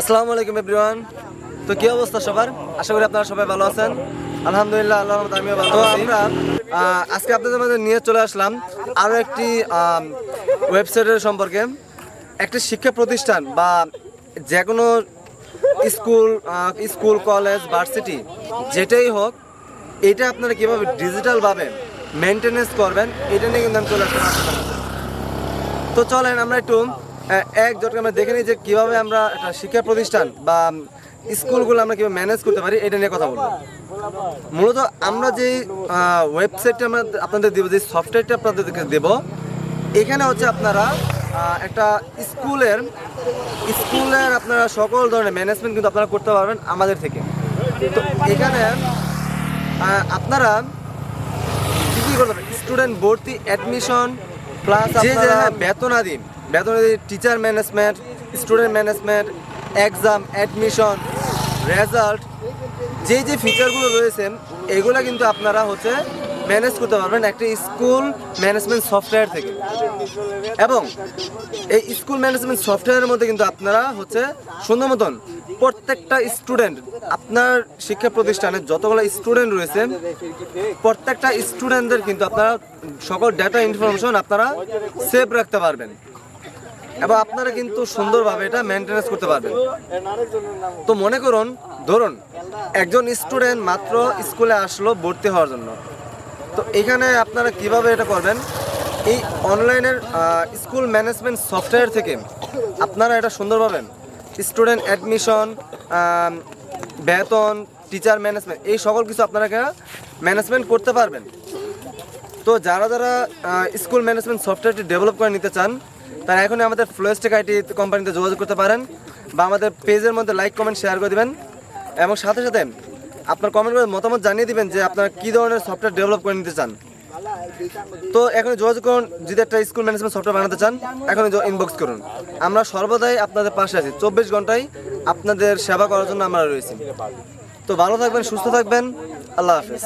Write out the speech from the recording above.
আসসালামু আলাইকুম এভরিওয়ান। তো কি অবস্থা সবার? আশা করি আপনারা সবাই ভালো আছেন। আলহামদুলিল্লাহ, আল্লাহর রহমতে আমিও ভালো আছি। আমরা আজকে আপনাদের মধ্যে নিয়ে চলে আসলাম আরও একটি ওয়েবসাইটের সম্পর্কে। একটি শিক্ষা প্রতিষ্ঠান বা যে কোনো স্কুল কলেজ ভার্সিটি যেটাই হোক, এটা আপনারা কীভাবে ডিজিটালভাবে মেনটেনেন্স করবেন এটা নিয়ে কিন্তু আমি চলে আসলাম আপনাদের মধ্যে। তো চলেন আমরা একটু এক জটকে আমরা দেখে নিই যে কীভাবে আমরা একটা শিক্ষা প্রতিষ্ঠান বা স্কুলগুলো আমরা কীভাবে ম্যানেজ করতে পারি এটা নিয়ে কথা বলবো। মূলত আমরা যেই ওয়েবসাইটটা আমরা আপনাদের দেবো, যে সফটওয়্যারটা আপনাদেরকে দেব, এখানে হচ্ছে আপনারা একটা স্কুলের আপনারা সকল ধরনের ম্যানেজমেন্ট কিন্তু আপনারা করতে পারবেন আমাদের থেকে। তো এখানে আপনারা কী কী করতে পারেন, স্টুডেন্ট ভর্তি, অ্যাডমিশন, প্লাস যে বেতনাদি teacher management, student management, exam, admission, result, যে ফিচারগুলো রয়েছে এগুলো কিন্তু আপনারা হচ্ছে ম্যানেজ করতে পারবেন একটা স্কুল ম্যানেজমেন্ট সফটওয়্যার থেকে। এবং এই স্কুল ম্যানেজমেন্ট সফটওয়্যারের মধ্যে কিন্তু আপনারা হচ্ছে সুন্দর মতন প্রত্যেকটা স্টুডেন্ট, আপনার শিক্ষা প্রতিষ্ঠানে যতগুলো স্টুডেন্ট রয়েছে প্রত্যেকটা স্টুডেন্টদের কিন্তু আপনারা সকল ডাটা ইনফরমেশন আপনারা সেভ রাখতে পারবেন এবং আপনারা কিন্তু সুন্দরভাবে এটা মেনটেনেন্স করতে পারবেন। তো মনে করুন, ধরুন একজন স্টুডেন্ট মাত্র স্কুলে আসলো ভর্তি হওয়ার জন্য। তো এখানে আপনারা কিভাবে এটা করবেন, এই অনলাইনের স্কুল ম্যানেজমেন্ট সফটওয়্যার থেকে আপনারা এটা সুন্দরভাবে স্টুডেন্ট অ্যাডমিশন, বেতন, টিচার ম্যানেজমেন্ট, এই সকল কিছু আপনারা ম্যানেজমেন্ট করতে পারবেন। তো যারা স্কুল ম্যানেজমেন্ট সফটওয়্যারটি ডেভেলপ করে নিতে চান তারা এখনই আমাদের ফ্লোস্টেক আইটি কোম্পানিতে যোগাযোগ করতে পারেন বা আমাদের পেজের মধ্যে লাইক কমেন্ট শেয়ার করে দেবেন এবং সাথে সাথে আপনার কমেন্ট করে মতামত জানিয়ে দিবেন যে আপনারা কী ধরনের সফটওয়্যার ডেভেলপ করে নিতে চান। তো এখন যোগাযোগ করুন, যদি একটা স্কুল ম্যানেজমেন্ট সফটওয়্যার বানাতে চান এখন ইনবক্স করুন। আমরা সর্বদাই আপনাদের পাশে আছি, 24 ঘন্টায় আপনাদের সেবা করার জন্য আমরা রয়েছি। তো ভালো থাকবেন, সুস্থ থাকবেন, আল্লাহ হাফেজ।